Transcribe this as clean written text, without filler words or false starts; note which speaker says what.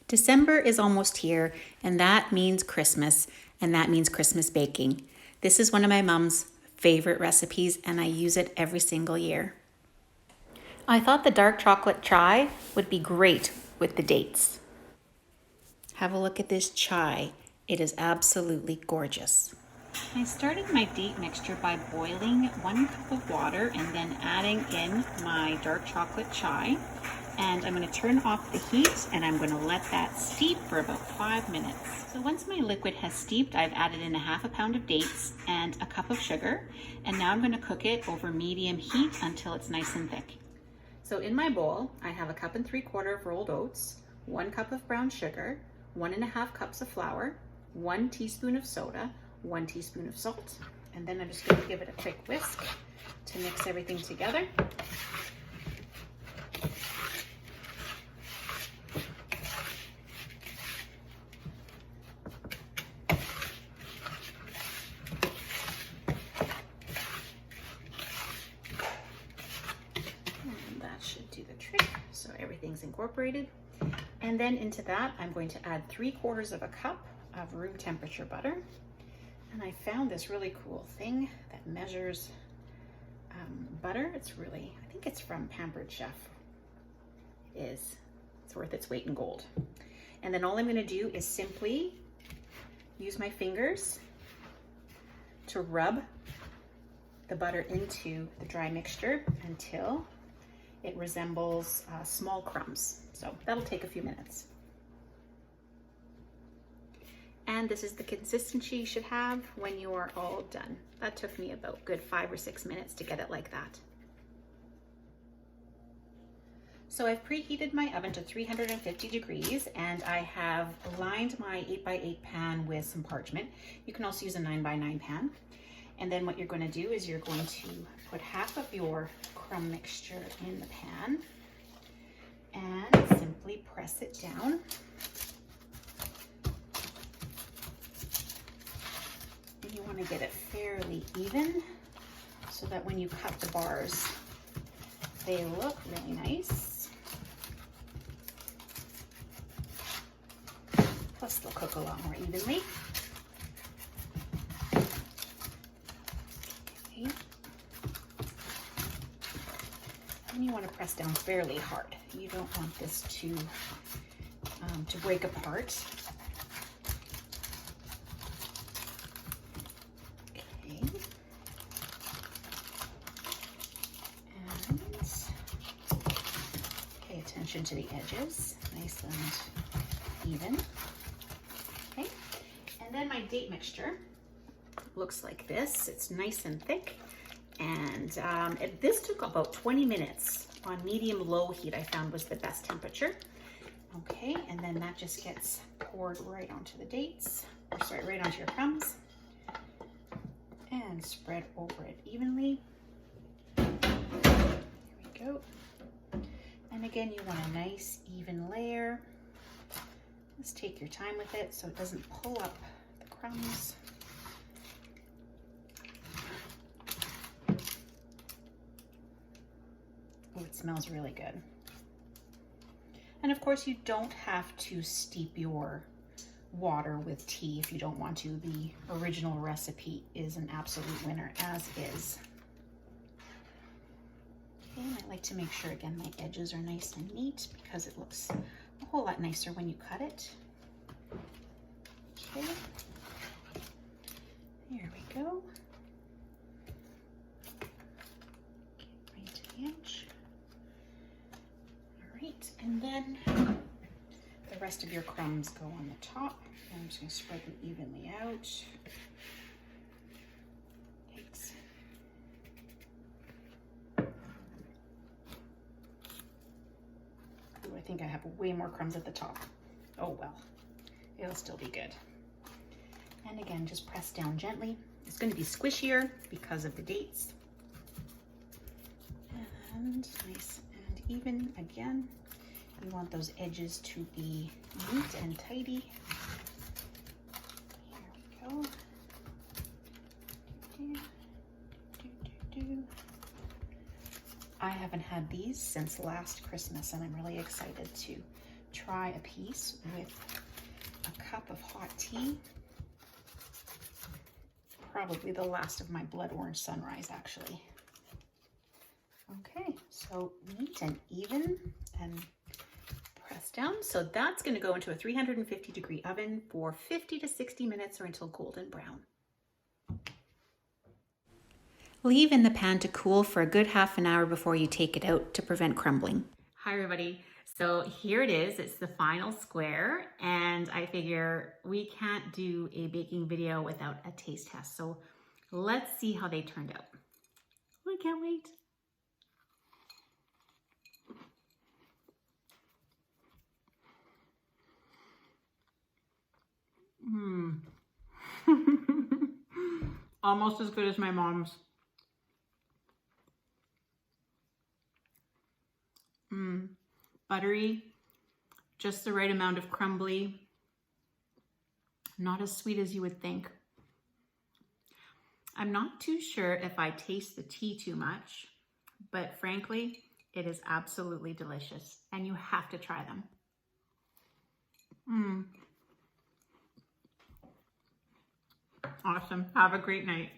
Speaker 1: December is almost here, and that means Christmas, and that means Christmas baking. This is one of my mom's favorite recipes, and I use it every single year. I thought the dark chocolate chai would be great with the dates. Have a look at this chai. It is absolutely gorgeous. I started my date mixture by boiling 1 cup of water and then adding in my dark chocolate chai. And I'm going to turn off the heat and I'm going to let that steep for about 5 minutes. So once my liquid has steeped, I've added in 1/2 pound of dates and a cup of sugar. And now I'm going to cook it over medium heat until it's nice and thick. So in my bowl, I have 1 3/4 cups of rolled oats, 1 cup of brown sugar, 1 1/2 cups of flour, 1 teaspoon of soda, 1 teaspoon of salt, and then I'm just going to give it a quick whisk to mix everything together. And that should do the trick, so everything's incorporated. And then into that, I'm going to add 3/4 cup of room temperature butter. And I found this really cool thing that measures butter. I think it's from Pampered Chef. It is. It's worth its weight in gold. And then all I'm going to do is simply use my fingers to rub the butter into the dry mixture until it resembles small crumbs. So that'll take a few minutes. And this is the consistency you should have when you are all done. That took me about good 5 or 6 minutes to get it like that. So I've preheated my oven to 350 degrees and I have lined my 8x8 pan with some parchment. You can also use a 9x9 pan. And then what you're going to do is you're going to put 1/2 of your crumb mixture in the pan and simply press it down. And you want to get it fairly even so that when you cut the bars, they look really nice. Plus they'll cook a lot more evenly. Okay. And you want to press down fairly hard. You don't want this to break apart. Okay. And pay attention to the edges, nice and even. Okay. And then my date mixture looks like this. It's nice and thick. And this took about 20 minutes on medium-low heat. I found was the best temperature. Okay, and then that just gets poured right onto the dates, or sorry, right onto your crumbs, and spread over it evenly. There we go. And again, you want a nice, even layer. Just take your time with it so it doesn't pull up the crumbs. Oh, it smells really good. And of course, you don't have to steep your water with tea if you don't want to. The original recipe is an absolute winner, as is. Okay, and I like to make sure, again, my edges are nice and neat because it looks a whole lot nicer when you cut it. Okay, there we go. Okay, right to the edge. All right, and then the rest of your crumbs go on the top. And I'm just going to spread them evenly out. Thanks. Ooh, I think I have way more crumbs at the top. Oh well, it'll still be good. And again, just press down gently. It's going to be squishier because of the dates. And nice and even again. You want those edges to be neat and tidy. Here we go. I haven't had these since last Christmas, and I'm really excited to try a piece with a cup of hot tea. Probably the last of my blood orange sunrise, actually. Okay, so neat and even and press down. So that's going to go into a 350-degree oven for 50 to 60 minutes or until golden brown. Leave in the pan to cool for a good half an hour before you take it out to prevent crumbling. Hi everybody. So here it is. It's the final square, and I figure we can't do a baking video without a taste test. So let's see how they turned out. I can't wait. Almost as good as my mom's. Buttery, just the right amount of crumbly, not as sweet as you would think. I'm not too sure if I taste the tea too much, but frankly, it is absolutely delicious and you have to try them. Awesome. Have a great night.